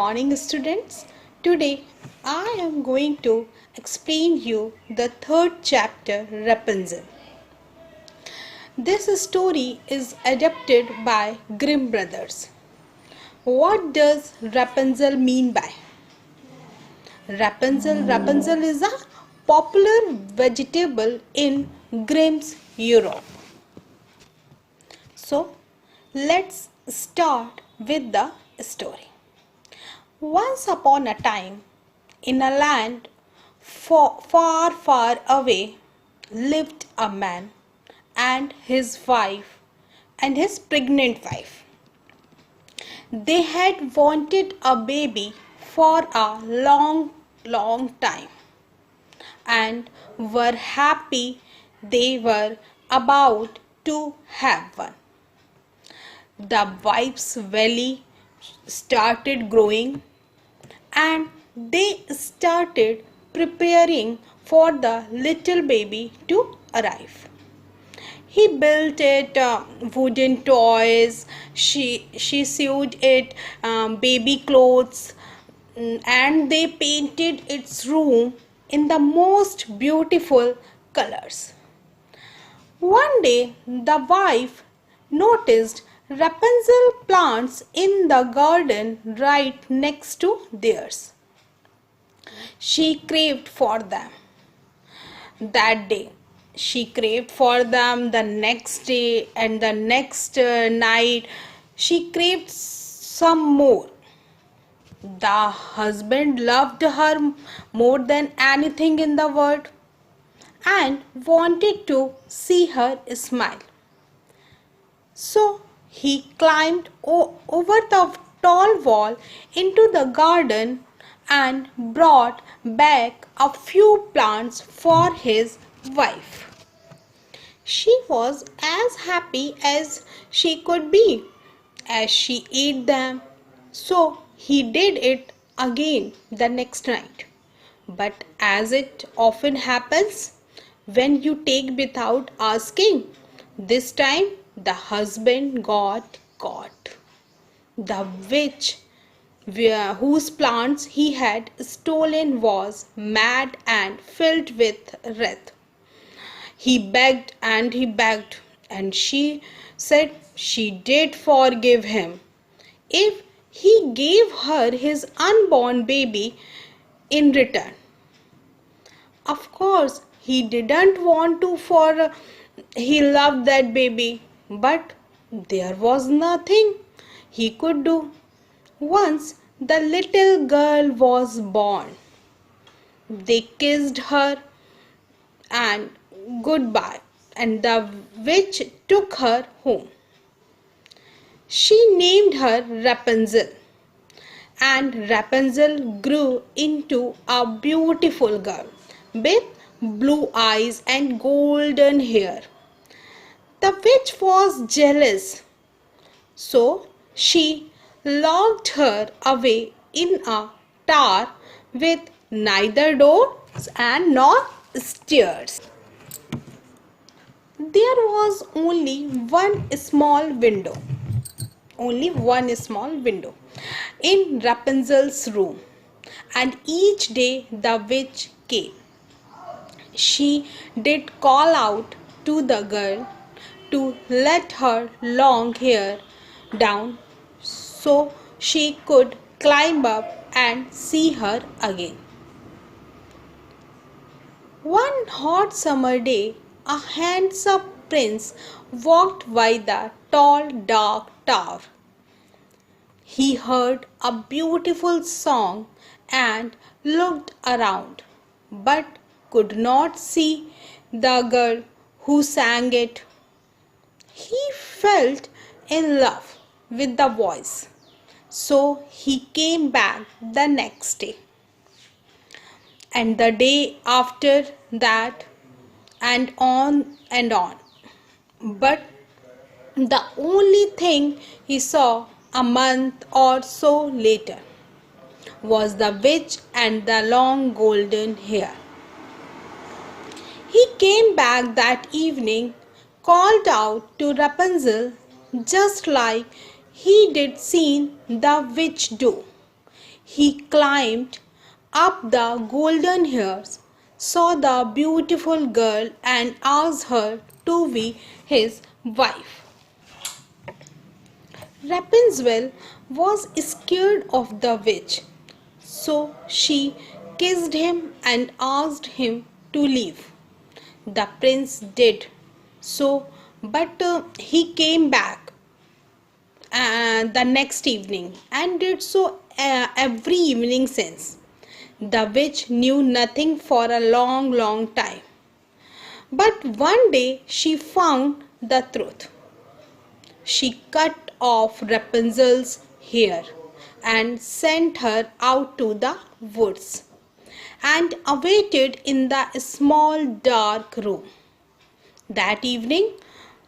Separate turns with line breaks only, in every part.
morning, students. Today I am going to explain you the third chapter, Rapunzel. This story is adapted by Grimm brothers. What does Rapunzel mean by? Rapunzel is a popular vegetable in Grimm's Europe. So let's start with the story. Once upon a time, in a land far away, lived a man and his wife and his pregnant wife. They had wanted a baby for a long time and were happy they were about to have one. The wife's belly started growing and they started preparing for the little baby to arrive. He built it wooden toys, she sewed it baby clothes, and they painted its room in the most beautiful colors. One day the wife noticed Rapunzel plants in the garden right next to theirs. She craved for them that day. She craved for them the next day and the next night. She craved some more. The husband loved her more than anything in the world and wanted to see her smile. So he climbed over the tall wall into the garden and brought back a few plants for his wife. She was as happy as she could be as she ate them. So he did it again the next night. But as it often happens when you take without asking, this time the husband got caught. The witch whose plants he had stolen was mad and filled with wrath. He begged, and she said she did forgive him if he gave her his unborn baby in return. Of course, he didn't want to, for he loved that baby, but there was nothing he could do. Once the little girl was born, they kissed her and goodbye, and the witch took her home. She named her Rapunzel, and Rapunzel grew into a beautiful girl with blue eyes and golden hair. The witch was jealous, so she locked her away in a tower with neither doors and nor stairs. There was only one small window in Rapunzel's room, and each day the witch came. She did call out to the girl to let her long hair down so she could climb up and see her again. One hot summer day, a handsome prince walked by the tall, dark tower. He heard a beautiful song and looked around, but could not see the girl who sang it. He felt in love with the voice, so he came back the next day, and the day after that, and on and on. But the only thing he saw a month or so later was the witch and the long golden hair. He came back that evening, called out to Rapunzel just like he did seen the witch do. he climbed up the golden hairs, saw the beautiful girl, and asked her to be his wife. Rapunzel was scared of the witch, so she kissed him and asked him to leave. The prince did so, but he came back the next evening and did so every evening since. The witch knew nothing for a long, long time. But one day she found the truth. She cut off Rapunzel's hair and sent her out to the woods and awaited in the small dark room. That evening,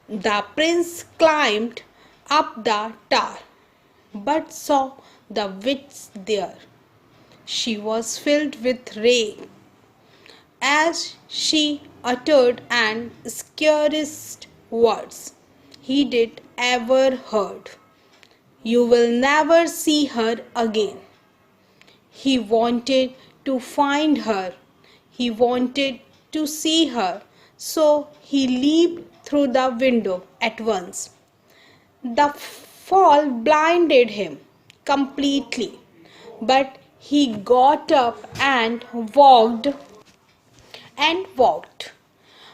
the prince climbed up the tower but saw the witch there. She was filled with rage as she uttered and scariest words he did ever heard. You will never see her again. He wanted to find her. He wanted to see her. So he leaped through the window at once. The fall blinded him completely, but he got up and walked,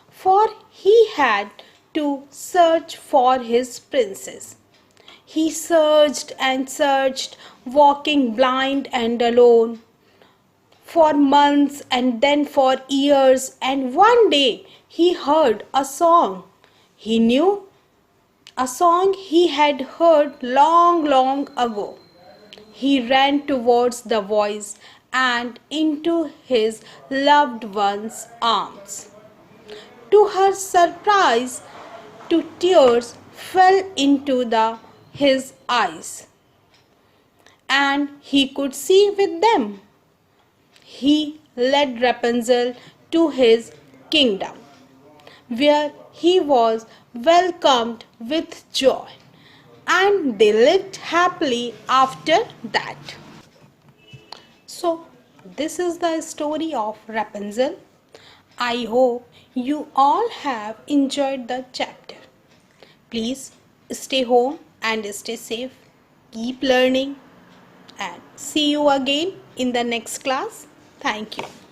for he had to search for his princess. He searched and searched, walking blind and alone, for months and then for years, and one day he heard a song he knew, a song he had heard long, long ago. He ran towards the voice and into his loved one's arms. To her surprise, two tears fell into his eyes, and he could see with them. He led Rapunzel to his kingdom, where he was welcomed with joy, and they lived happily after that. So, this is the story of Rapunzel. I hope you all have enjoyed the chapter. Please stay home and stay safe. Keep learning, and see you again in the next class. Thank you.